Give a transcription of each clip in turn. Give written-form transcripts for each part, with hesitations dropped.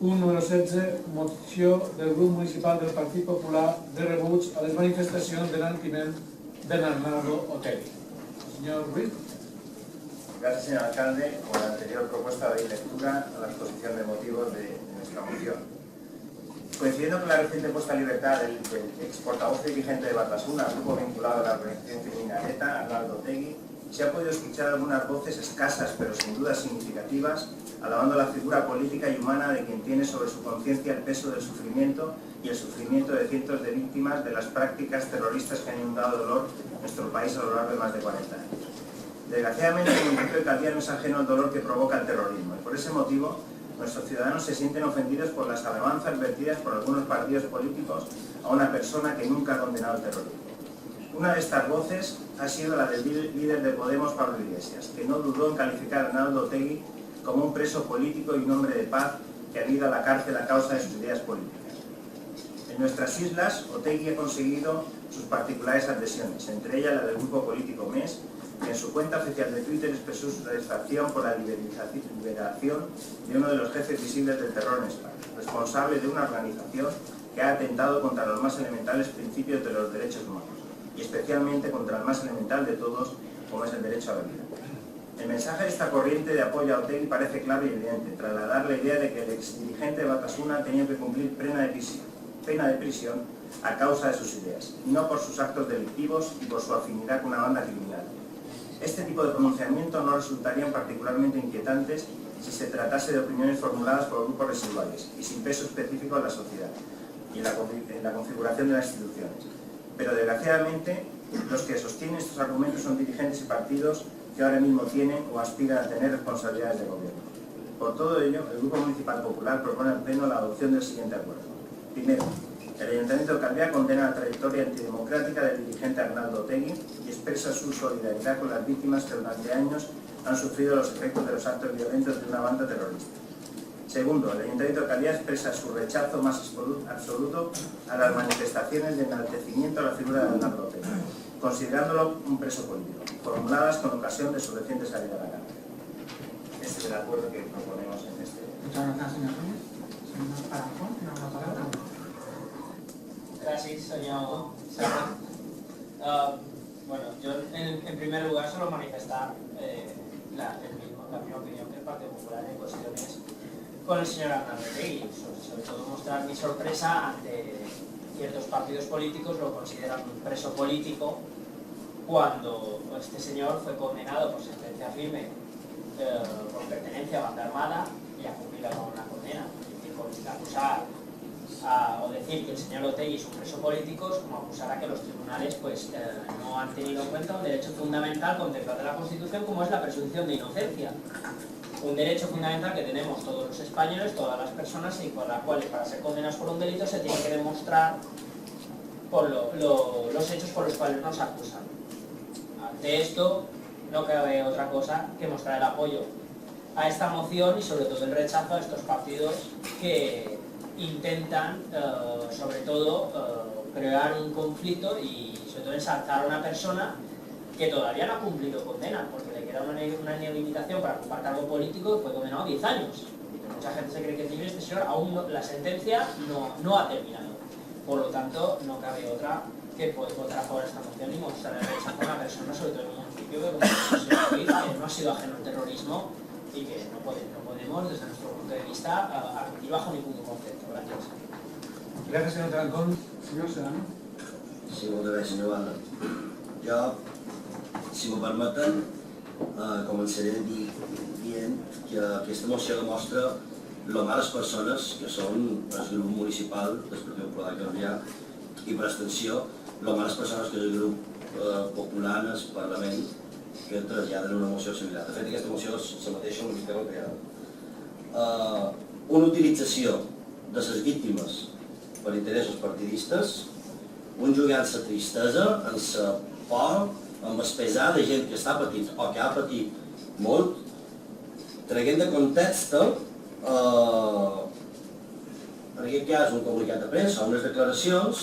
Punt número 16, moció del grup municipal del Partit Popular de rebuig a les manifestacions de l'enaltiment de Arnaldo Otegi. Señor Ruiz. Gracias, señor alcalde. Con la anterior propuesta doy lectura a la exposición de motivos de nuestra moción. Coincidiendo con la reciente puesta en libertad del ex portavoz dirigente de Batasuna, grupo vinculado a la organización criminal ETA, Arnaldo Otegi, se ha podido escuchar algunas voces escasas pero sin duda significativas, alabando la figura política y humana de quien tiene sobre su conciencia el peso del sufrimiento y el sufrimiento de cientos de víctimas de las prácticas terroristas que han inundado dolor en nuestro país a lo largo de más de 40 años. Desgraciadamente, el municipio de Caldía no es ajeno al dolor que provoca el terrorismo y por ese motivo nuestros ciudadanos se sienten ofendidos por las alabanzas vertidas por algunos partidos políticos a una persona que nunca ha condenado el terrorismo. Una de estas voces ha sido la del líder de Podemos, Pablo Iglesias, que no dudó en calificar a Arnaldo Otegi como un preso político y un hombre de paz que ha ido a la cárcel a causa de sus ideas políticas. En nuestras islas, Otegi ha conseguido sus particulares adhesiones, entre ellas la del grupo político MES, que en su cuenta oficial de Twitter expresó su satisfacción por la liberación de uno de los jefes visibles del terror en España, responsable de una organización que ha atentado contra los más elementales principios de los derechos humanos, y especialmente contra el más elemental de todos, como es el derecho a la vida. El mensaje de esta corriente de apoyo a Otegi parece claro y evidente, trasladar la idea de que el exdirigente de Batasuna tenía que cumplir pena de prisión a causa de sus ideas, y no por sus actos delictivos y por su afinidad con una banda criminal. Este tipo de pronunciamientos no resultarían particularmente inquietantes si se tratase de opiniones formuladas por grupos residuales y sin peso específico en la sociedad y en la configuración de las instituciones. Pero desgraciadamente, los que sostienen estos argumentos son dirigentes y partidos que ahora mismo tienen o aspiran a tener responsabilidades de gobierno. Por todo ello, el Grupo Municipal Popular propone al Pleno la adopción del siguiente acuerdo. Primero, el Ayuntamiento de Caldea condena la trayectoria antidemocrática del dirigente Arnaldo Otegi y expresa su solidaridad con las víctimas que durante años han sufrido los efectos de los actos violentos de una banda terrorista. Segundo, el Ayuntamiento de Caldea expresa su rechazo más absoluto a las manifestaciones de enaltecimiento a la figura de Arnaldo Otegi, considerándolo un preso político, formuladas con ocasión de su reciente salida a la cárcel. Este es el acuerdo que proponemos en este. Muchas gracias, señor Ruiz. Señor Alarcón, tiene una palabra. Gracias, señor Serra. Bueno, yo en primer lugar solo manifestar la misma opinión que el Partido Popular en cuestiones con el señor Arnaldo Otegi, sobre todo mostrar mi sorpresa ante ciertos partidos políticos lo consideran un preso político cuando este señor fue condenado por sentencia firme por pertenencia a banda armada y ha cumplido con una condena. Y acusar o decir que el señor Otegi es un preso político es como acusar a que los tribunales no han tenido en cuenta un derecho fundamental contemplado en la Constitución como es la presunción de inocencia. Un derecho fundamental que tenemos todos los españoles, todas las personas, y por la cual para ser condenados por un delito se tiene que demostrar por los hechos por los cuales nos acusan. Ante esto no cabe otra cosa que mostrar el apoyo a esta moción y sobre todo el rechazo a estos partidos que intentan sobre todo crear un conflicto y sobre todo ensalzar a una persona que todavía no ha cumplido condena porque le queda una inhabilitación para ocupar cargo político y fue condenado a 10 años. Mucha gente se cree que es libre, este señor aún no, la sentencia no ha terminado. Por lo tanto, no cabe otra que poder votar a favor de esta moción y mostrar el rechazo a una persona, sobre todo en un municipio que, como el señor Ruiz, no ha sido ajeno al terrorismo y que no podemos, desde nuestro punto de vista, admitir bajo ningún concepto. Gracias. Gracias, señor Trancón. Señor Serrano. Sí, moltes gràcies, senyor Banda. Jo, si m'ho permeten, començaré dient que aquesta moció demostra lo males persones que són el grup municipal del Partit Popular de Caldea i, per extensió, lo males persones que és el grup popular en el Parlament que traslladen una moció similar. De fet, aquesta moció és la mateixa una mica creada. Una utilització de les víctimes per interessos partidistes, un jugar amb la tristesa, amb la por, amb el pesar de gent que està patint o que ha patit molt, traient de context, en aquest cas un comunicat de premsa, unes declaracions,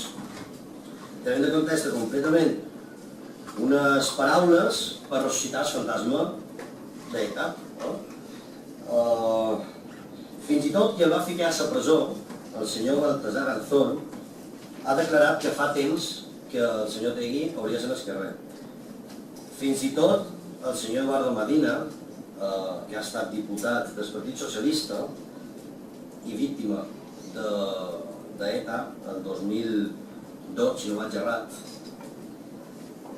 traient de context completament unes paraules per ressuscitar el fantasma d'ETA. Fins i tot qui el va ficar a la presó, el senyor Baltasar Garzón, ha declarat que fa temps que el senyor Tegui hauria de ser esquerrer. Fins i tot el senyor Eduardo Medina, que ha estat diputat del Partit Socialista i víctima d'ETA el 2002, si no vaig errat,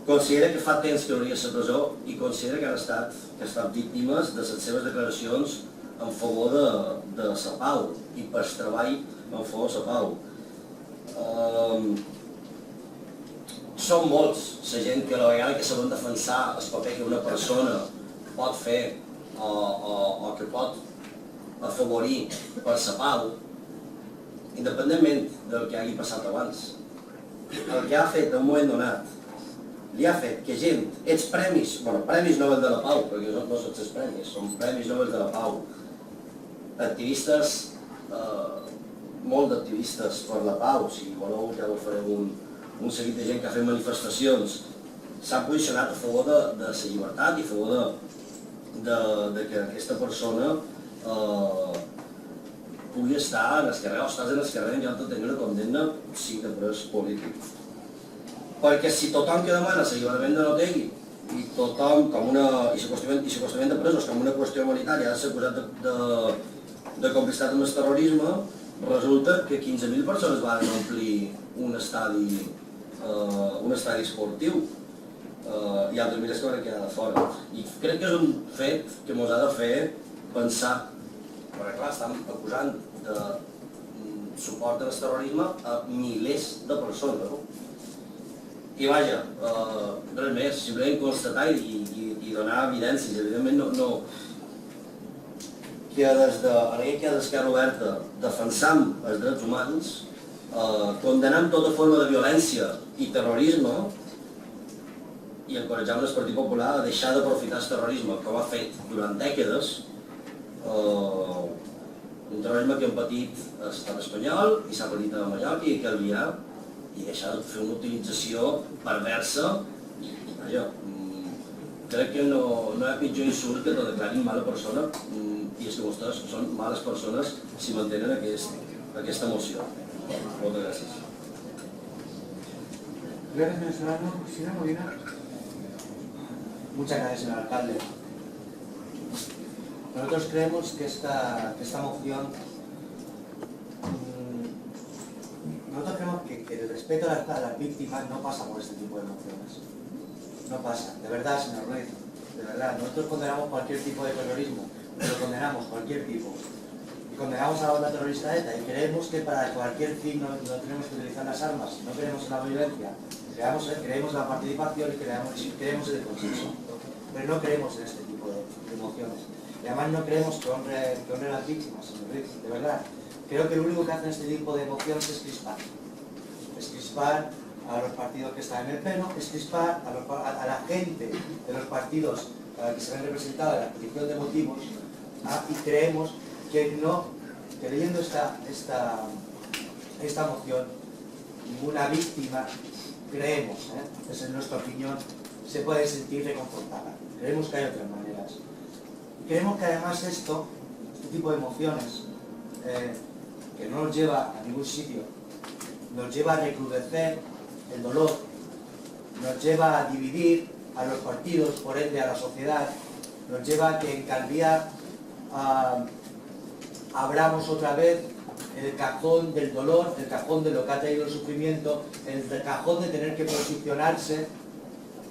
considera que fa temps que hauria de ser presó i considera que han estat víctimes de les seves declaracions en favor de la pau i per treball en favor de la pau. Són molts la gent que a la vegada que saben defensar el paper que una persona pot fer o que pot afavorir per la pau, independentment del que hagi passat abans. El que ha fet en un moment donat li ha fet que gent, aquests premis, premis Nobel de la Pau, perquè no són els premis, són premis Nobel de la Pau, activistes, molt d'activistes per la pau, si voleu que farem un seguit de gent que ha fet manifestacions, s'ha posicionat a favor de la llibertat i a favor de que aquesta persona pugui estar en el carrer o estàs en el carrer en lloc de tenir una condemna sí de pres polític. Perquè si tothom que demana l'alliberament de Otegi i tothom i l'acostament de presos com una qüestió humanitària ha de ser acusat de complicitat amb el terrorisme, resulta que 15.000 persones van omplir un estadi esportiu i altres milers que van quedar de fora. I crec que és un fet que ens ha de fer pensar, perquè clar, estan acusant de suport al terrorisme a milers de persones. I vaja, res més, simplement constatar i donar evidències. Evidentment que des d'Esquerra Oberta defensam els drets humans, condenam tota forma de violència i terrorisme i encoratjam el Partit Popular a deixar d'aprofitar el terrorisme com ha fet durant dècades, un terrorisme que hem patit a l'estat espanyol i s'ha patit a Mallorca i a Calvià, i deixar de fer una utilització perversa i vaja, crec que no hi ha pitjor insult que te declarin mala persona i és que vostès són males persones si mantenen aquesta moció. Moltes gràcies. Gracias, venezolano. Cristina Molina. Muchas gracias, señor alcalde. Nosotros creemos que esta moción nosotros creemos que el respeto a las víctimas no pasa por este tipo de emociones. No pasa, de verdad, señor Ruiz, de verdad. Nosotros condenamos cualquier tipo de terrorismo, pero condenamos cualquier tipo. Y condenamos a la banda terrorista ETA y creemos que para cualquier fin no tenemos que utilizar las armas, no queremos la violencia, creemos en la participación y creemos en el consenso. Pero no creemos en este tipo de emociones. Y además no creemos que honre a las víctimas, señor Ruiz, de verdad. Creo que lo único que hacen este tipo de emociones es crispar. Es crispar a los partidos que están en el pleno, es crispar a la gente de los partidos que se ven representados en la exposición de motivos, y creemos que leyendo esta moción, ninguna víctima, creemos, esa es nuestra opinión, se puede sentir reconfortada. Creemos que hay otras maneras. Y creemos que además este tipo de emociones, que no nos lleva a ningún sitio, nos lleva a recrudecer el dolor, nos lleva a dividir a los partidos, por ende a la sociedad, nos lleva a que en Calviá abramos otra vez el cajón del dolor, el cajón de lo que ha traído el sufrimiento, el cajón de tener que posicionarse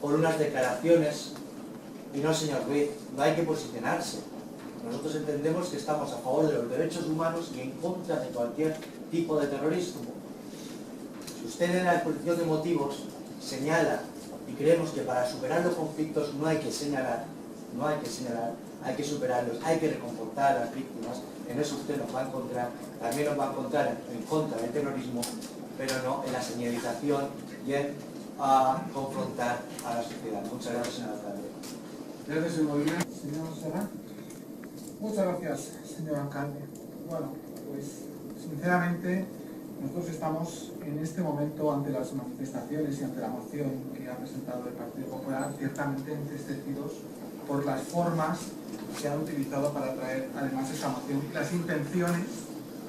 por unas declaraciones. Y no, señor Ruiz, no hay que posicionarse. Nosotros entendemos que estamos a favor de los derechos humanos y en contra de cualquier tipo de terrorismo. Si usted en la exposición de motivos señala, y creemos que para superar los conflictos no hay que señalar, hay que superarlos, hay que reconfortar a las víctimas, en eso usted nos va a encontrar, también nos va a encontrar en contra del terrorismo, pero no en la señalización y en confrontar a la sociedad. Muchas gracias, señor alcalde. Gracias, señor Molina. Señor Serrán. Muchas gracias, señor alcalde. Bueno, pues sinceramente nosotros estamos en este momento ante las manifestaciones y ante la moción que ha presentado el Partido Popular ciertamente entristecidos por las formas que han utilizado para traer además esta moción y las intenciones,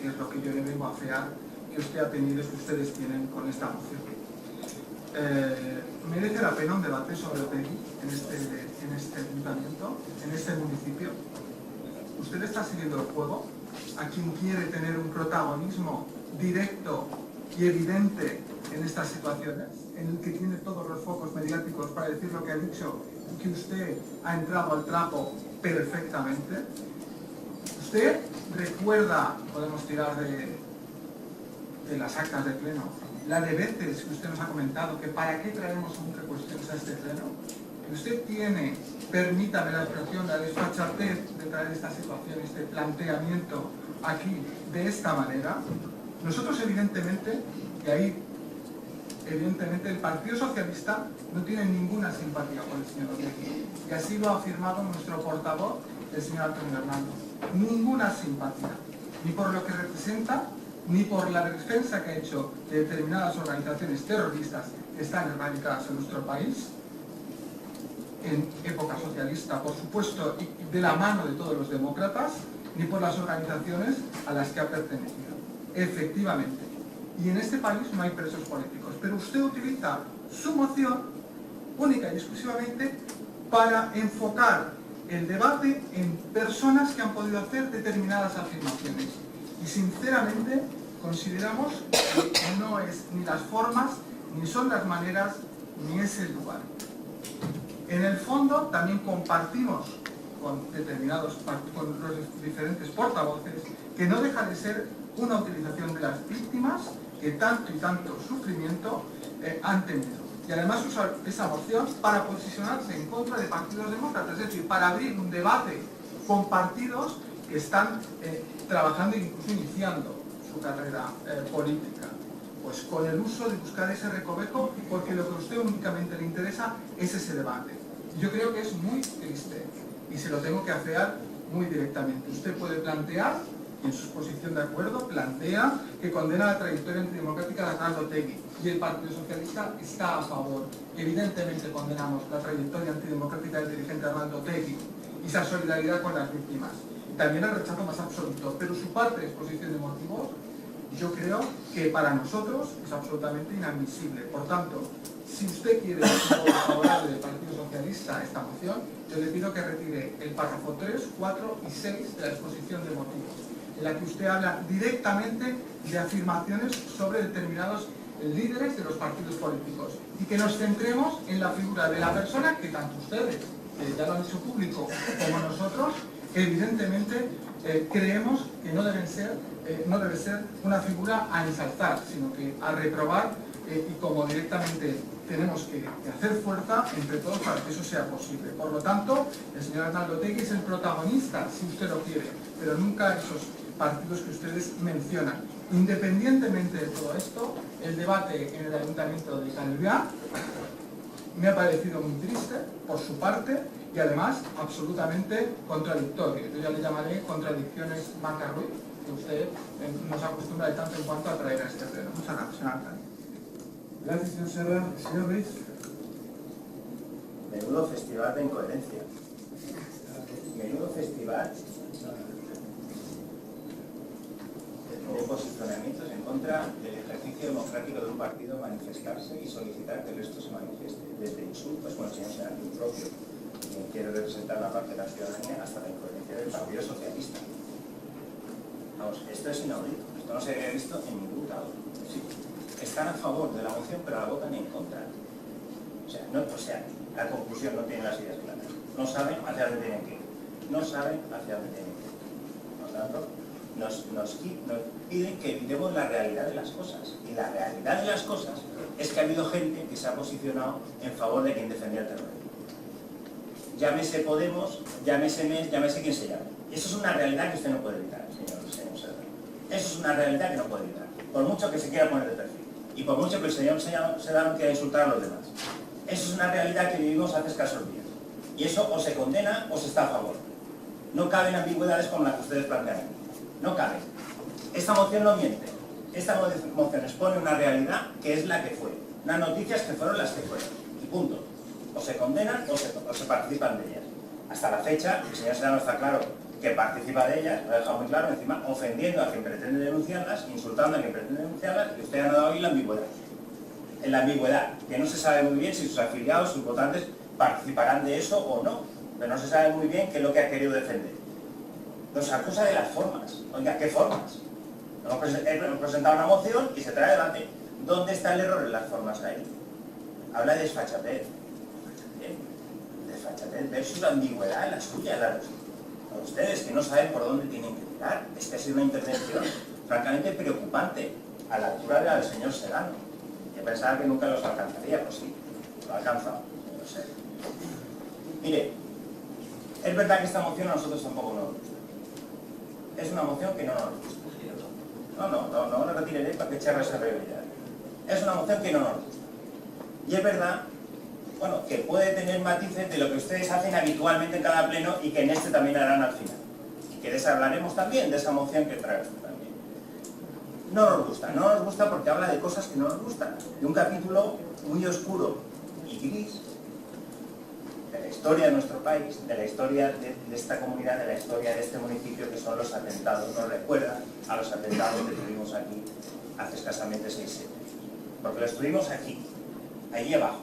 que es lo que yo le vengo a afear, que usted ha tenido y que ustedes tienen con esta moción. ¿Merece la pena un debate sobre Otegi en este ayuntamiento, en este municipio? ¿Usted está siguiendo el juego? ¿A quien quiere tener un protagonismo directo y evidente en estas situaciones, en el que tiene todos los focos mediáticos para decir lo que ha dicho y que usted ha entrado al trapo perfectamente? ¿Usted recuerda, podemos tirar de las actas del pleno, la de veces que usted nos ha comentado que para qué traemos nunca cuestiones a este pleno? Que usted tiene, permítame la expresión, la desfachatez de traer esta situación, este planteamiento aquí de esta manera. Nosotros evidentemente, y ahí evidentemente el Partido Socialista no tiene ninguna simpatía por el señor Otegi, y así lo ha afirmado nuestro portavoz, el señor Antonio Hernando. Ninguna simpatía, ni por lo que representa, ni por la defensa que ha hecho de determinadas organizaciones terroristas que están erradicadas en nuestro país, en época socialista, por supuesto, y de la mano de todos los demócratas, ni por las organizaciones a las que ha pertenecido. Efectivamente. Y en este país no hay presos políticos, pero usted utiliza su moción única y exclusivamente para enfocar el debate en personas que han podido hacer determinadas afirmaciones. Y sinceramente consideramos que no es ni las formas, ni son las maneras, ni es el lugar. En el fondo también compartimos con los diferentes portavoces que no deja de ser una utilización de las víctimas que tanto y tanto sufrimiento han tenido. Y además usar esa moción para posicionarse en contra de partidos demócratas, es decir, para abrir un debate con partidos que están trabajando e incluso iniciando su carrera política. Pues con el uso de buscar ese recoveco, porque lo que a usted únicamente le interesa es ese debate. Yo creo que es muy triste y se lo tengo que afear muy directamente. Usted puede plantear, y en su posición de acuerdo, plantea que condena la trayectoria antidemocrática de Arnaldo Otegi, y el Partido Socialista está a favor. Evidentemente condenamos la trayectoria antidemocrática del dirigente Arnaldo Otegi y esa solidaridad con las víctimas. También el rechazo más absoluto, pero su parte de exposición de motivos, yo creo que para nosotros es absolutamente inadmisible. Por tanto, si usted quiere un voto favorable del Partido Socialista a esta moción, yo le pido que retire el párrafo 3, 4 y 6 de la exposición de motivos, en la que usted habla directamente de afirmaciones sobre determinados líderes de los partidos políticos, y que nos centremos en la figura de la persona que tanto ustedes, que ya lo han hecho público, como nosotros, evidentemente creemos que no debe ser una figura a ensalzar, sino que a reprobar, y como directamente tenemos que hacer fuerza entre todos para que eso sea posible. Por lo tanto, el señor Arnaldo Otegi es el protagonista, si usted lo quiere, pero nunca esos partidos que ustedes mencionan. Independientemente de todo esto, el debate en el Ayuntamiento de Calviá me ha parecido muy triste por su parte y además absolutamente contradictorio. Yo ya le llamaré contradicciones Macarruy, que usted nos acostumbra de tanto en cuanto a traer a este pleno. Muchas gracias, señor alcalde. Gracias, señor Serra. Señor Ruiz. Menudo festival de incoherencia. Menudo festival de posicionamientos en contra del ejercicio democrático de un partido manifestarse y solicitar que el resto se manifieste. Desde insultos, bueno, señor senador propio, quien quiere representar la parte de la ciudadanía, hasta la incoherencia del Partido Socialista. Vamos, esto es inaudito. Esto no se había visto en ningún lado. Sí. Están a favor de la moción, pero la votan en contra. O sea, la conclusión no tiene las ideas claras. No saben hacia dónde tienen que ir. No saben hacia dónde tienen que ir. Por lo tanto, nos piden que evitemos la realidad de las cosas. Y la realidad de las cosas es que ha habido gente que se ha posicionado en favor de quien defendía el terrorismo. Llámese Podemos, llámese MES, llámese quien se llame. Eso es una realidad que usted no puede evitar, señor Serra. Eso es una realidad que no puede evitar. Por mucho que se quiera poner de perfil. Y por mucho que el señor Serrano quiera insultar a los demás. Eso es una realidad que vivimos hace escasos días. Y eso o se condena o se está a favor. No caben ambigüedades como las que ustedes plantean. No caben. Esta moción no miente. Esta moción expone una realidad que es la que fue. Unas noticias que fueron las que fueron. Y punto. O se condenan o se participan de ellas. Hasta la fecha, el señor Serrano está claro que participa de ellas, lo ha dejado muy claro, encima ofendiendo a quien pretende denunciarlas, insultando a quien pretende denunciarlas, y usted ha dado hoy la ambigüedad. En la ambigüedad, que no se sabe muy bien si sus afiliados, sus votantes, participarán de eso o no, pero no se sabe muy bien qué es lo que ha querido defender. Nos acusa de las formas. Oiga, ¿qué formas? Hemos presentado una moción y se trae adelante. ¿Dónde está el error en las formas ahí? Habla de desfachatez. Desfachatez versus la ambigüedad en la suya, la de ustedes, que no saben por dónde tienen que tirar. Es que ha sido una intervención francamente preocupante a la altura de la del señor Serrano. Yo pensaba que nunca los alcanzaría, pues sí, lo ha alcanzado, no sé. Mire, es verdad que esta moción a nosotros tampoco nos gusta. Es una moción que no nos gusta. No la retiraré para que echarle esa realidad. Es una moción que no nos gusta. Y es verdad, bueno, que puede tener matices de lo que ustedes hacen habitualmente en cada pleno y que en este también harán al final. Y que hablaremos también de esa moción que trae usted también. No nos gusta porque habla de cosas que no nos gustan. De un capítulo muy oscuro y gris de la historia de nuestro país, de la historia de esta comunidad, de la historia de este municipio, que son los atentados. Nos recuerda a los atentados que tuvimos aquí hace escasamente 6 años. Porque los tuvimos aquí, allí abajo,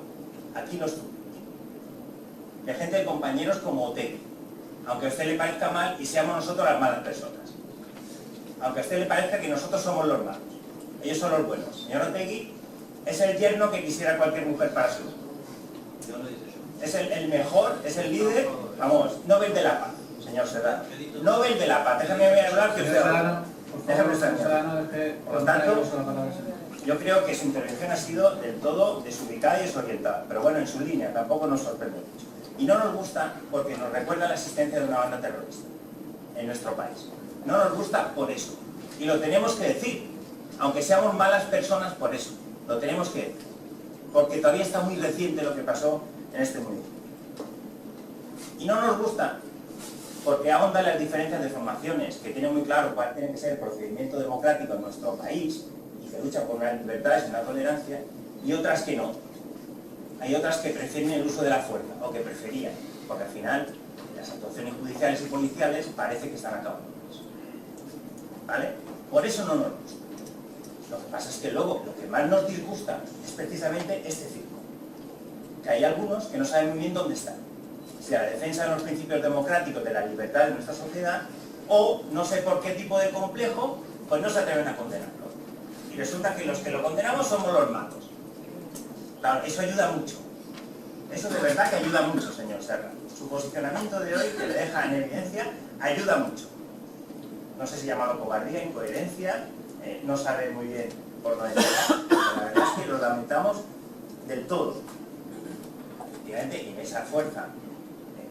aquí los tuvimos. De gente de compañeros como Otegi, aunque a usted le parezca mal y seamos nosotros las malas personas. Aunque a usted le parezca que nosotros somos los malos, ellos son los buenos. Señor Otegi es el yerno que quisiera cualquier mujer para su hijo. Es el mejor, es el líder, vamos, Nobel de la Paz, señor Serrano. Nobel de la Paz, déjame hablar que usted habla. Déjame hablar. Por lo tanto, yo creo que su intervención ha sido del todo desubicada y desorientada, pero bueno, en su línea, tampoco nos sorprende mucho. Y no nos gusta porque nos recuerda la existencia de una banda terrorista en nuestro país. No nos gusta por eso. Y lo tenemos que decir, aunque seamos malas personas por eso. Lo tenemos que decir. Porque todavía está muy reciente lo que pasó en este municipio. Y no nos gusta porque ahonda las diferencias de formaciones, que tiene muy claro cuál tiene que ser el procedimiento democrático en nuestro país y que lucha por unas libertades y una tolerancia, y otras que no. Hay otras que prefieren el uso de la fuerza, o que preferían, porque al final las actuaciones judiciales y policiales parece que están acabando con eso. ¿Vale? Por eso no nos gusta. Lo que pasa es que luego lo que más nos disgusta es precisamente este circo. Que hay algunos que no saben muy bien dónde están. Si a la defensa de los principios democráticos de la libertad de nuestra sociedad, o no sé por qué tipo de complejo, pues no se atreven a condenarlo. Y resulta que los que lo condenamos somos los malos. Claro, eso ayuda mucho. Eso de verdad que ayuda mucho, señor Serra. Su posicionamiento de hoy, que le deja en evidencia, ayuda mucho. No sé si llamarlo cobardía, incoherencia, no sabe muy bien por dónde llegar, pero la verdad es que lo lamentamos del todo. Efectivamente, en esa fuerza,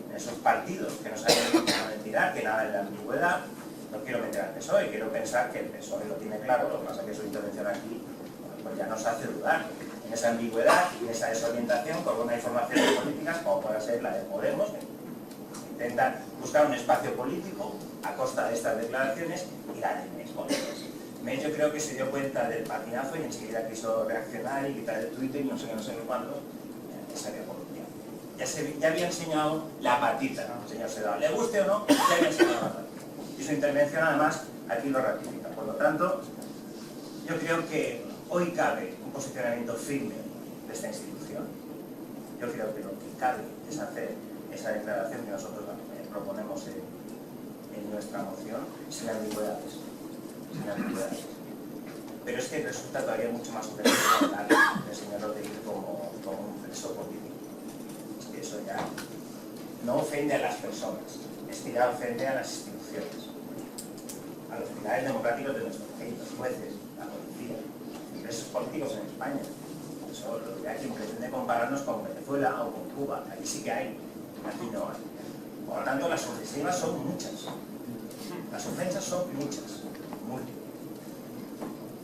en esos partidos que no saben dónde tirar, que nada es la ambigüedad, no quiero meter al PSOE, quiero pensar que el PSOE lo tiene claro, lo que pasa es que su intervención aquí pues ya nos hace dudar en esa ambigüedad y en esa desorientación con unas informaciones políticas como pueda ser la de Podemos, que intentan buscar un espacio político a costa de estas declaraciones, y la de MES. MES yo creo que se dio cuenta del patinazo y enseguida quiso reaccionar y quitar el Twitter y no sé cuándo salió corrupción. Ya había enseñado la patita, ¿no, señor Sedal? ¿Le guste o no? Ya había enseñado la patita. Y su intervención además aquí lo ratifica. Por lo tanto, yo creo que hoy cabe un posicionamiento firme de esta institución. Yo creo que lo que cabe es hacer esa declaración que nosotros proponemos en nuestra moción, sin ambigüedades. Pero es que resulta todavía mucho más ofensivo hablar del señor Rodríguez como un preso político. Es que eso ya no ofende a las personas, es que ya ofende a las instituciones, a los pilares democráticos de nuestro país, los jueces, la policía, los presos políticos en España. Eso lo que hay quien pretende compararnos con Venezuela o con Cuba, aquí sí que hay, aquí no hay. Por lo tanto, las ofensivas son muchas, las ofensas son muchas, múltiples.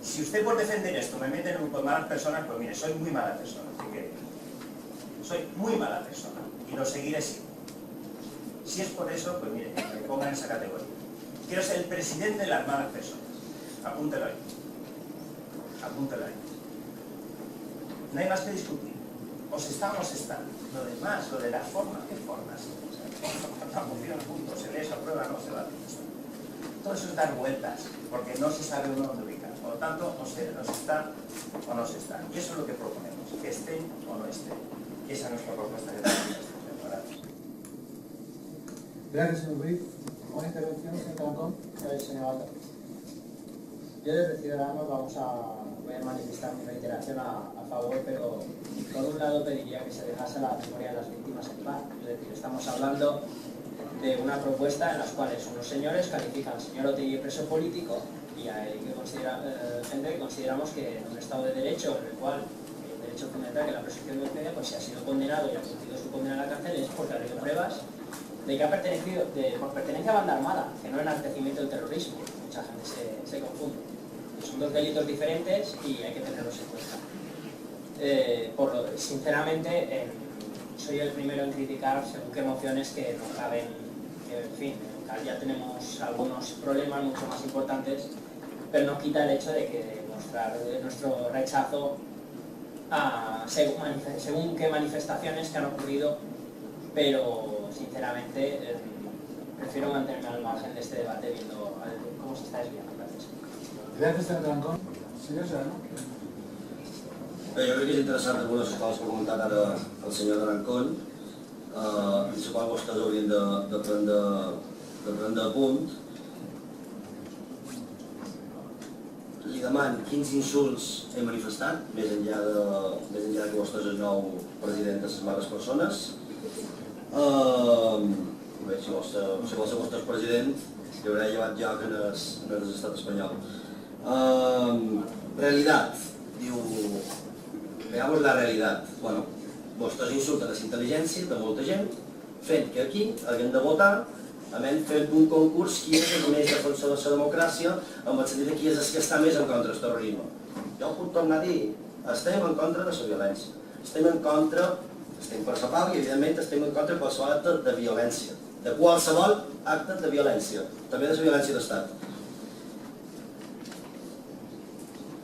Si usted por defender esto me mete en un grupo de malas personas, pues mire, soy muy mala persona, soy muy mala persona y lo seguiré siendo. Si es por eso, pues mire, me pongan en esa categoría. Quiero ser el presidente de las malas personas. Apúntelo ahí. Apúntelo ahí. No hay más que discutir. o se está o no se está. Lo demás, lo de las formas, ¿qué formas? La moción, punto, se lee, se aprueba, no se va. Todo eso es dar vueltas, porque no se sabe uno dónde ubicar. Por lo tanto, o se está o no se está. Y eso es lo que proponemos, que estén o no estén. Y esa es nuestra propuesta que tenemos. Gracias, señor Ruiz. ¿Una intervención, señor Tarancón? Señor Alta. Yo desde Ciudadanos voy a manifestar mi reiteración a favor, pero por un lado pediría que se dejase la memoria de las víctimas en paz. Es decir, estamos hablando de una propuesta en las cuales unos señores califican al señor Otegi de preso político y hay gente que consideramos que en un Estado de Derecho, en el cual el derecho fundamental, que la presunción de inocencia, pues si ha sido condenado y ha cumplido su condena en la cárcel es porque ha habido pruebas de que ha pertenecido, por pertenencia a banda armada, que no enaltecimiento del terrorismo. Mucha gente se confunde. Son dos delitos diferentes y hay que tenerlos en cuenta. Sinceramente, soy el primero en criticar según qué mociones que no caben, que en fin, ya tenemos algunos problemas mucho más importantes, pero no quita el hecho de que mostrar nuestro rechazo a según qué manifestaciones que han ocurrido, pero sinceramente prefiero mantenerme al margen de este debate viendo cómo se está desviando. Gracias. Gracias, señor Tarancón. Senyor Serrano. Bé, jo crec que és interessant algunes coses que ha comentat ara el senyor Tarancón i suposo que vostès haurien de prendre apunt. Li demano quins insults he manifestat, més enllà que vostès el nou president de les mares persones. Bé, si vol ser vostre president, hi haurà llevat lloc en l'estat espanyol. Realidad, diu, veamos la realidad. Bueno, vostès insulten la intel·ligència de molta gent, fent que aquí haguem de votar, fent un concurs qui és el més defensor de la democràcia, amb el sentit de qui és el que està més en contra del terrorisme. Jo ho puc tornar a dir, estem en contra de la violència, estem per la pau i evidentment estem en contra de qualsevol acte de violència, de qualsevol acte de violència, també de la violència d'estat.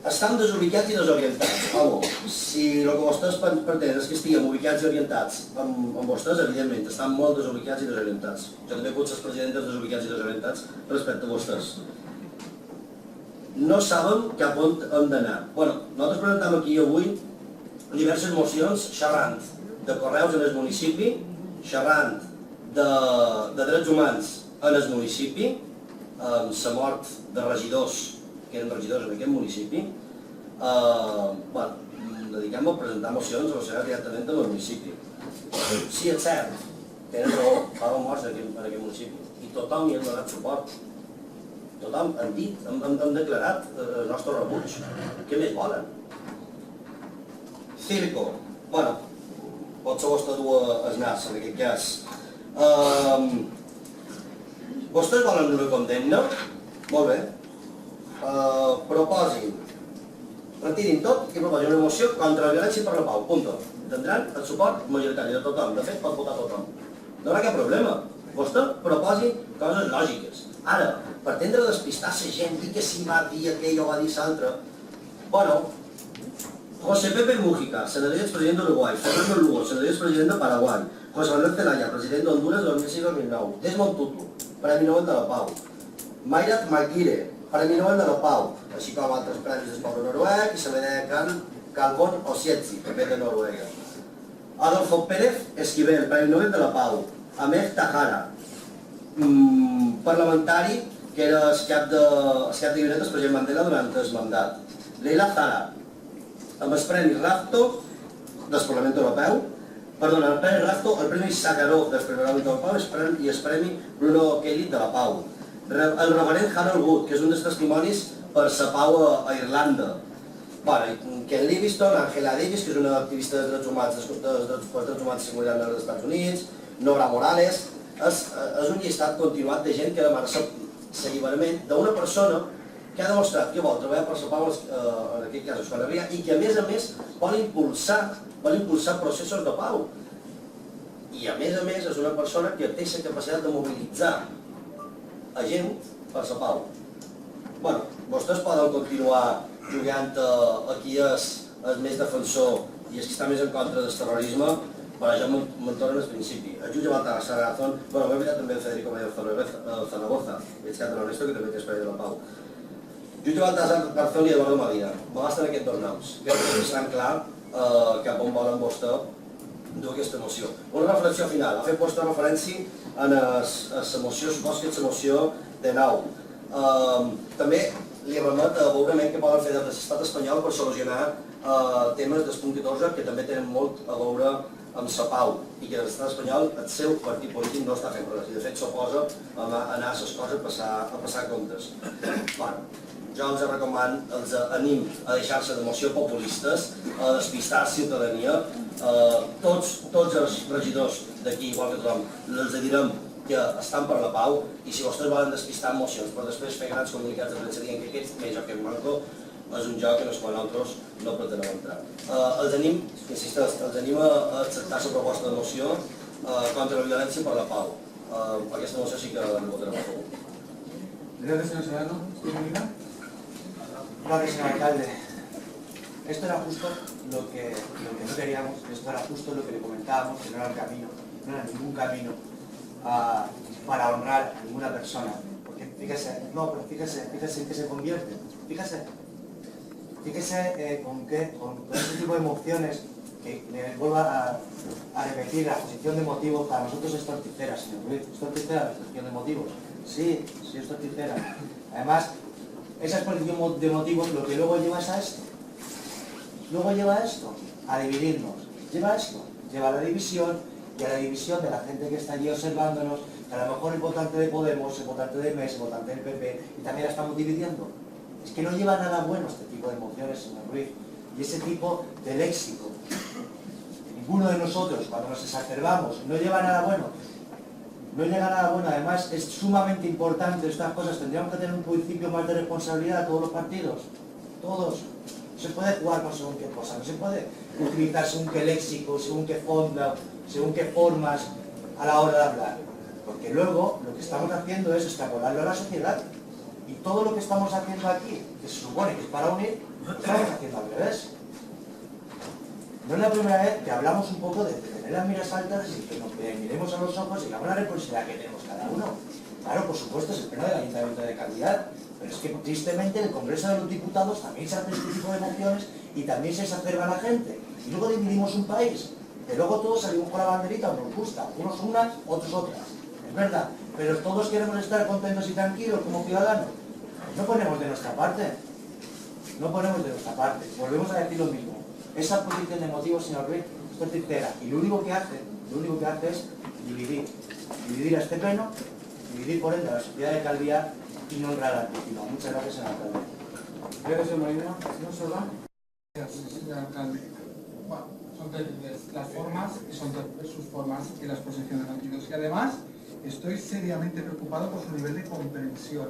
Estan desubicats i desorientats. Home, si el que vostès pretenen és que estiguem ubicats i orientats amb vostès, evidentment, estan molt desubicats i desorientats. Jo també puc ser president dels desubicats i desorientats respecte a vostès. No saben cap on hem d'anar. Bé, nosaltres presentem aquí avui diverses mocions xerrant de correus en el municipi, xerrant de drets humans en el municipi, amb la mort de regidors que eren regidors en aquest municipi. Dediquem a presentar mocions relacionades directament amb el municipi. Sí, és cert, tenen raó, fa morts en aquest municipi i tothom hi ha donat suport. Tothom han dit, han declarat el nostre rebuig. Què més volen? Circo. Bueno, pot ser vostè dur el nas en aquest cas. Vostès volen una condemna? Molt bé. Proposin, retirin tot i proposin una moció contra la violència per la pau, punto. Tindran el suport majoritari de tothom, de fet pot votar tothom. No hi haurà cap problema. Vostè proposi coses lògiques. Ara, per tendre a despistar la gent, dir que si va dir aquell o va dir l'altre, bueno, José Pepe Mújica, senador i president d'Uruguai, Fernando Lugo, senador i president de Paraguai, José Manuel Zelaya, president d'Honduras 2006-2009, Desmond Tutu, Premi Nobel de la Pau, Mayrat Malguire, Premi Nobel de la Pau, així com altres premis del poble noruec i Savedea Calvon Osietzi, també de Noruega. Adolfo Pérez Esquivel, Premi Nobel de la Pau. Ahmed Tahara, parlamentari que era el cap de gabinet del president Mandela durant el mandat. Leila Zara, amb el Premi Rafto del Parlament Europeu, perdona, el Premi Rafto, el Premi Sakharov del Parlament Europeu i el Premi Bruno Kelly de la Pau. El reverend Harold Wood, que és un dels testimonis per la pau a Irlanda. Ken Livingstone, Angela Davis, que és una activista dels drets humans i seguretat dels Estats Units, Nora Morales. És un llistat continuat de gent que demana l'alliberament d'una persona que ha demostrat que vol treballar per la pau, en aquest cas a Euskal Herria, i que a més vol impulsar processos de pau. I a més és una persona que té la capacitat de mobilitzar a gent per la pau. Bé, vostès poden continuar jugant a qui és el més defensor i és que està més en contra del terrorisme, però jo me'n torno al principi. El jutge Baltasar Garzón, bueno, m'he oblidat també el Federico Mayor Zaragoza, veig que Antonio Ernesto, que també té Espai de la Pau. Jutge Baltasar Garzón i Eduardo Medina, m'abasten aquests dos noms. Crec que deixaran clar cap on volen vostè dur aquesta moció. Una reflexió final, ha fet vostra referència a la moció, supos que és la moció de nou. També li remet a veure què poden fer des de l'estat espanyol per solucionar temes del punt 14 que també tenen molt a veure amb la pau i que l'estat espanyol, el seu partit polític, no està fent res i de fet s'oposa a anar a les coses a passar comptes. Jo els recomano, els anim a deixar-se de moció populistes, a despistar la ciutadania. Tots els regidors d'aquí, igual que tothom, els direm que estan per la pau i si vostès volen despistar mocions per després fer grans comunicats de premsa dient que aquest més o que manco és un joc en el qual nosaltres no pretenem entrar. Els anim, insisteix, els anim a acceptar la proposta de moció contra la violència per la pau. Aquesta moció sí que la votarem a favor. Gracias, señor Serrano. Gracias, señor alcalde. Esto era justo lo que no queríamos, esto era justo lo que le comentábamos, que no era el camino, no era ningún camino para honrar a ninguna persona. Porque fíjese, no, pero fíjese en qué se convierte. Fíjese con ese tipo de emociones que me vuelvo a repetir, la exposición de motivos para nosotros es torticera, señor Ruiz. ¿Es torticera la exposición de motivos? Sí, es torticera. Además, esa exposición de motivos lo que luego lleva es a esto. Luego lleva a esto, a dividirnos. Lleva a esto, lleva a la división y a la división de la gente que está allí observándonos, que a lo mejor el votante de Podemos, el votante de MES, el votante del PP, y también la estamos dividiendo. Es que no lleva nada bueno este tipo de emociones, señor Ruiz, y ese tipo de léxico. Ninguno de nosotros, cuando nos exacerbamos, no lleva nada bueno. No llega nada bueno, además es sumamente importante estas cosas. Tendríamos que tener un principio más de responsabilidad a todos los partidos. Todos. No se puede jugar con según qué cosa, no se puede utilizar según qué léxico, según qué fondo, según qué formas a la hora de hablar. Porque luego lo que estamos haciendo es extrapolarlo a la sociedad. Y todo lo que estamos haciendo aquí, que se supone que es para unir, lo estamos haciendo al revés. No es la primera vez que hablamos un poco de tener las miras altas y que nos miremos a los ojos y digamos la responsabilidad que tenemos cada uno. Claro, por supuesto, es el pleno del Ayuntamiento de Calidad, pero es que tristemente en el Congreso de los Diputados también se hacen este tipo de mociones y también se exacerba la gente. Y luego dividimos un país, que luego todos salimos con la banderita o nos gusta, unos unas, otros otras. Es verdad, pero todos queremos estar contentos y tranquilos como ciudadanos. No ponemos de nuestra parte. No ponemos de nuestra parte. Volvemos a decir lo mismo. Esa posición de motivos, señor Ruiz, es sincera. Y lo único que hace es dividir. Dividir a este pleno, dividir por ende a la sociedad de Calviá y no honrar al vecino. Muchas gracias, señor alcalde. Gracias, señor Molina. Señor Solá. Gracias, señor alcalde. Bueno, son terribles las formas y son terribles sus formas y las posiciones antiguas. Y además, estoy seriamente preocupado por su nivel de comprensión.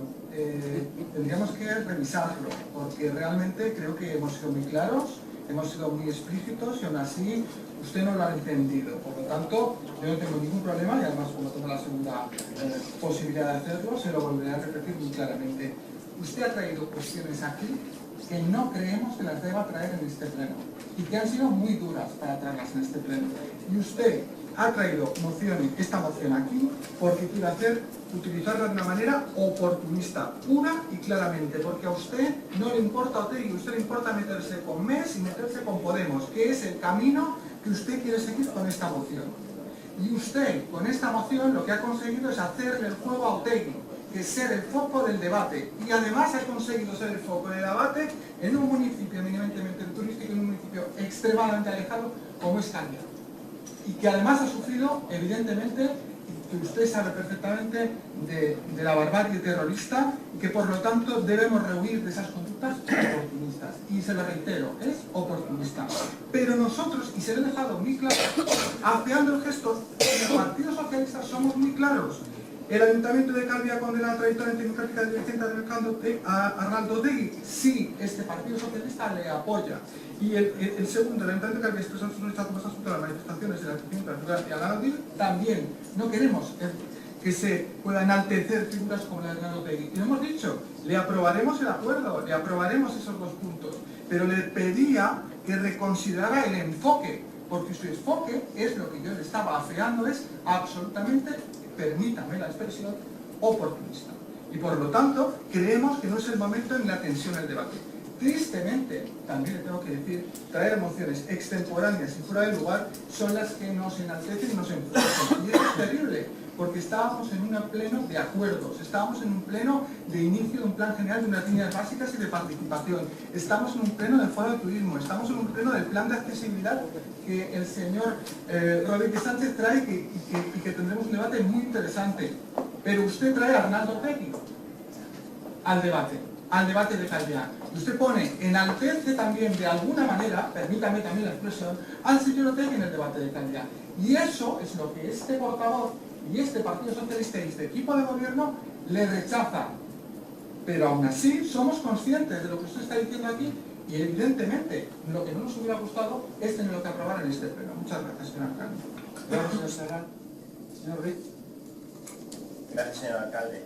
Tendríamos que revisarlo, porque realmente creo que hemos sido muy claros, hemos sido muy explícitos y aún así usted no lo ha entendido. Por lo tanto, yo no tengo ningún problema y además como tengo la segunda posibilidad de hacerlo, se lo volveré a repetir muy claramente. Usted ha traído cuestiones aquí que no creemos que las deba traer en este pleno y que han sido muy duras para traerlas en este pleno. Y usted ha traído esta moción aquí porque quiere utilizarla de una manera oportunista, pura y claramente, porque a usted no le importa Otegi, a usted le importa meterse con MES y meterse con Podemos, que es el camino que usted quiere seguir con esta moción. Y usted, con esta moción, lo que ha conseguido es hacerle el juego a Otegi, que es ser el foco del debate, y además ha conseguido ser el foco del debate en un municipio eminentemente turístico, en un municipio extremadamente alejado como es Calviá. Y que además ha sufrido, evidentemente, que usted sabe perfectamente de la barbarie terrorista y que por lo tanto debemos rehuir de esas conductas oportunistas. Y se lo reitero, es oportunista. Pero nosotros, y se lo he dejado muy claro, afeando el gesto, el Partido Socialista somos muy claros. El Ayuntamiento de Calviá condena la trayectoria antidemocrática del dirigente Arnaldo Otegi. Sí, este Partido Socialista le apoya. Y el segundo, el Ayuntamiento de Calviá expresó su rechazo más asunto a las manifestaciones de la ciudad y a la Odil, también. No queremos que se puedan enaltecer figuras como la de Arnaldo Otegi. Y lo hemos dicho, le aprobaremos el acuerdo, le aprobaremos esos dos puntos. Pero le pedía que reconsiderara el enfoque, porque su enfoque es lo que yo le estaba afeando, es absolutamente, permítame la expresión, oportunista. Y por lo tanto, creemos que no es el momento en la tensión del debate. Tristemente, también le tengo que decir, traer mociones extemporáneas y fuera de lugar son las que nos enaltecen y nos enfurecen. Y eso es terrible, porque estábamos en un pleno de acuerdos, estábamos en un pleno de inicio de un plan general de unas líneas básicas y de participación, estamos en un pleno del foro de turismo, estamos en un pleno del plan de accesibilidad que el señor Rodríguez Sánchez trae y que tendremos un debate muy interesante. Pero usted trae a Arnaldo Otegi al debate de calidad. Y usted pone, enaltece también de alguna manera, permítame también la expresión, al señor Otegi en el debate de calidad. Y eso es lo que este portavoz y este Partido Socialista y este equipo de gobierno le rechaza. Pero aún así somos conscientes de lo que usted está diciendo aquí y evidentemente lo que no nos hubiera gustado es tener lo que aprobar en este pleno. Muchas gracias, señor alcalde. Gracias, señor Serra. Señor Ruiz. Gracias, señor alcalde.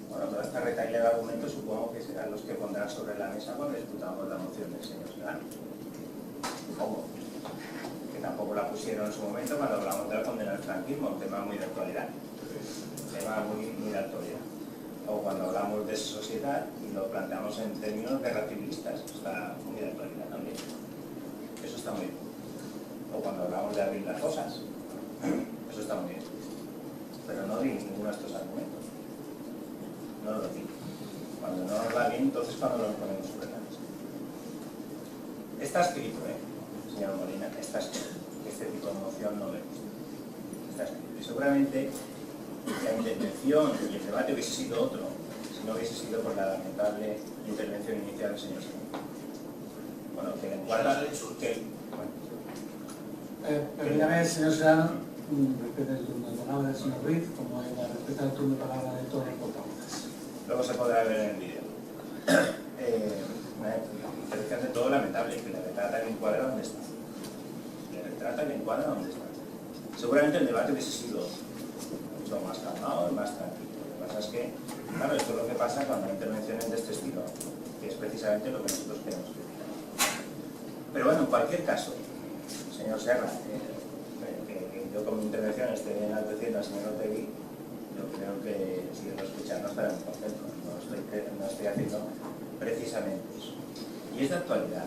Bueno, toda esta retahíla de argumentos supongo que serán los que pondrán sobre la mesa cuando discutamos la moción del señor Serrano. Supongo que tampoco la pusieron en su momento cuando hablamos de la condena al franquismo, un tema muy de actualidad. Un tema muy de actualidad. O cuando hablamos de sociedad y lo planteamos en términos guerra-civilistas, está muy de actualidad también. Eso está muy bien. O cuando hablamos de abrir las cosas, eso está muy bien. Pero no di ninguno de estos argumentos. No lo di. Cuando no nos va bien, entonces cuando lo ponemos sobre la mesa. Está escrito, señor Molina, está escrito. Este tipo de moción no le gusta. Está escrito. Y seguramente la intervención y el debate hubiese sido otro si no hubiese sido por la lamentable intervención inicial del señor Serrano. Bueno, que le encuadra Permítame, señor Serrano, respete el turno de palabra del señor Ruiz, como respeta el turno de palabra de todos los portavoces. Luego se podrá ver en el vídeo. Una intervención de todo lamentable, que le retrata el encuadra donde está. Seguramente el debate hubiese sido mucho más calmado y más tranquilo. Lo que pasa es que, claro, esto es lo que pasa cuando hay intervenciones de este estilo, que es precisamente lo que nosotros queremos criticar. Pero bueno, en cualquier caso, señor Serra, que yo con mi intervención esté enalteciendo al señor Otegi, yo creo que si lo escuchan no estaré muy contento. No estoy haciendo precisamente eso. Y es de actualidad.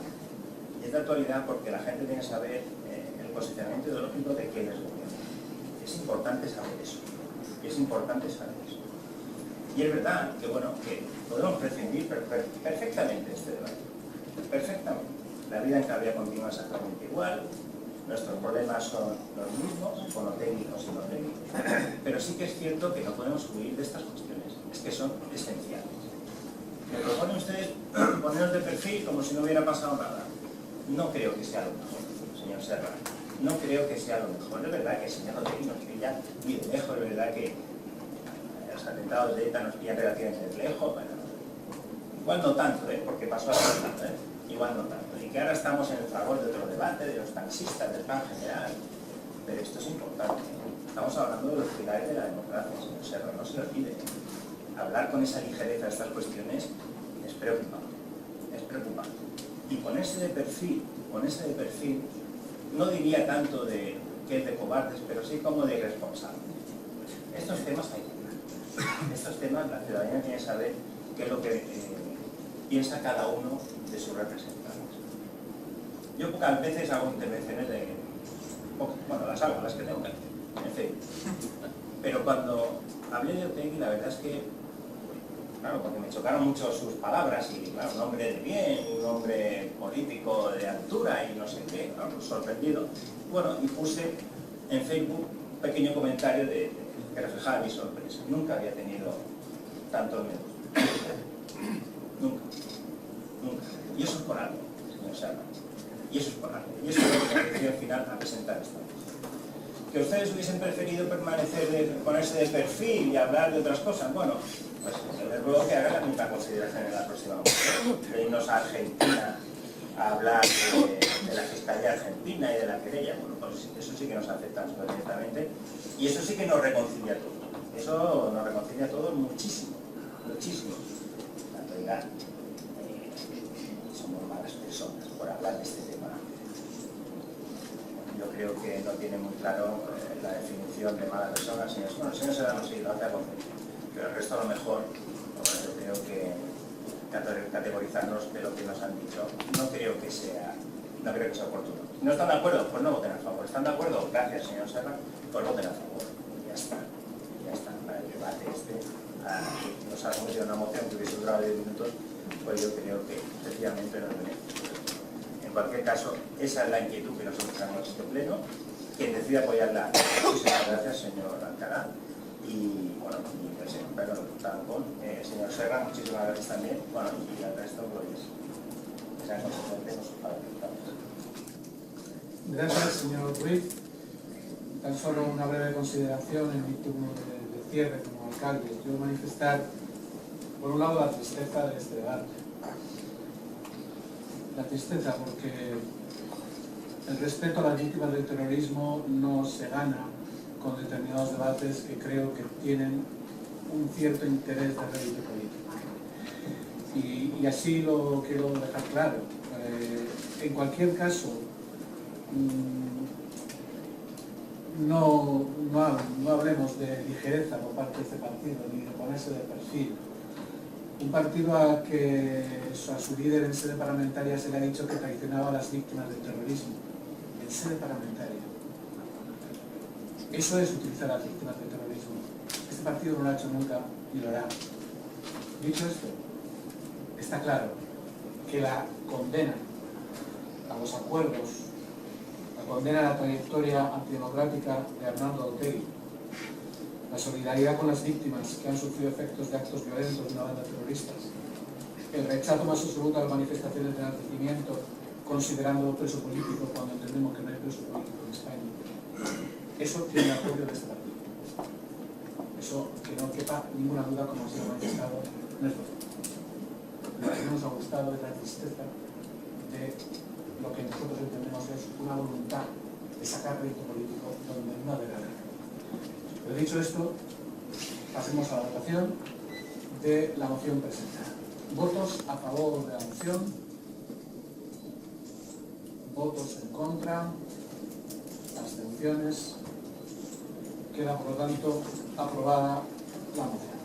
Y es de actualidad porque la gente tiene que saber el posicionamiento ideológico de quién es gobierno. Es importante saber eso. Y es verdad que, bueno, que podemos prescindir perfectamente de este debate. Perfectamente. La vida en cada día continúa exactamente igual. Nuestros problemas son los mismos, con Otegi o sin Otegi. Pero sí que es cierto que no podemos huir de estas cuestiones. Es que son esenciales. Me proponen ustedes ponernos de perfil como si no hubiera pasado nada. No creo que sea lo mejor, señor Serra. No creo que sea lo mejor. Es verdad que el señor Otegi nos pilla muy de lejos. Es verdad que los atentados de ETA nos pillan relativamente de lejos. Bueno, igual no tanto, porque pasó hace tanto, igual no tanto. Y que ahora estamos en el fragor de otro debate, de los taxistas, del plan general. Pero esto es importante. Estamos hablando de los pilares de la democracia, señor Serra. No se lo olvide. Hablar con esa ligereza de estas cuestiones es preocupante. Es preocupante. Y ponerse de perfil, no diría tanto de que es de cobardes, pero sí como de irresponsables. Estos temas hay que hablar. Estos temas la ciudadanía tiene que saber qué es lo que piensa cada uno de sus representantes. Yo pocas veces hago intervenciones de... Bueno, las hago, las que tengo que hacer, en fin. Pero cuando hablé de Otegi, la verdad es que, claro, porque me chocaron mucho sus palabras y, claro, un hombre de bien, un hombre político de altura y no sé qué, claro, sorprendido. Bueno, y puse en Facebook un pequeño comentario que reflejaba mi sorpresa. Nunca había tenido tantos me gusta. Nunca. Y eso es por algo, señor Serra. Y eso es por algo. Y eso es lo que me refiero al final a presentar esta cosa. Que ustedes hubiesen preferido ponerse de perfil y hablar de otras cosas, bueno, pues les ruego que hagan la misma consideración en la próxima moción. De irnos a Argentina a hablar de la Fiscalía Argentina y de la querella. Bueno, pues eso sí que nos afecta directamente y eso sí que nos reconcilia a todos. Eso nos reconcilia a todos muchísimo, muchísimo. Tanto digan, somos malas personas por hablar de este tema. Yo creo que no tiene muy claro la definición de mala persona, señor. Bueno, el señor Serrano sí lo hace a concepto, pero el resto a lo mejor, yo creo que categorizarnos de lo que nos han dicho, no creo que sea oportuno. ¿No están de acuerdo? Pues no voten a favor. ¿Están de acuerdo? Gracias, señor Serra. Pues voten a favor. Ya está. Para el debate nos ha cometido una moción que hubiese durado 10 minutos, pues yo creo que efectivamente no es beneficioso. En cualquier caso, esa es la inquietud que nosotros tenemos en este pleno. Quien decide apoyarla, muchísimas gracias, señor Alcalá. Y bueno, señor Serra, muchísimas gracias también. Bueno, y al resto, pues, que sean consecuentes con sus palabras. Gracias, señor Ruiz. Tan solo una breve consideración en mi turno de cierre como alcalde. Quiero manifestar, por un lado, la tristeza de este debate. La tristeza porque el respeto a las víctimas del terrorismo no se gana con determinados debates que creo que tienen un cierto interés de rédito político. Y así lo quiero dejar claro. En cualquier caso, no hablemos de ligereza por parte de este partido, ni de ponerse de perfil. Un partido a su líder en sede parlamentaria se le ha dicho que traicionaba a las víctimas del terrorismo. En sede parlamentaria. Eso es utilizar a las víctimas del terrorismo. Este partido no lo ha hecho nunca y lo hará. Dicho esto, está claro que la condena a los acuerdos, la condena a la trayectoria antidemocrática de Arnaldo Otegi, la solidaridad con las víctimas que han sufrido efectos de actos violentos de una banda de terroristas, el rechazo más absoluto a las manifestaciones de enaltecimiento, considerándolo preso político cuando entendemos que no hay preso político en España. Eso tiene el apoyo de este partido. Eso, que no quepa ninguna duda, como ha sido manifestado, no es posible. Lo que no nos ha gustado es la tristeza de lo que nosotros entendemos es una voluntad de sacar rédito político donde no debe haber. Pero dicho esto, pasemos a la votación de la moción presentada. ¿Votos a favor de la moción? ¿Votos en contra? ¿Abstenciones? Queda, por lo tanto, aprobada la moción.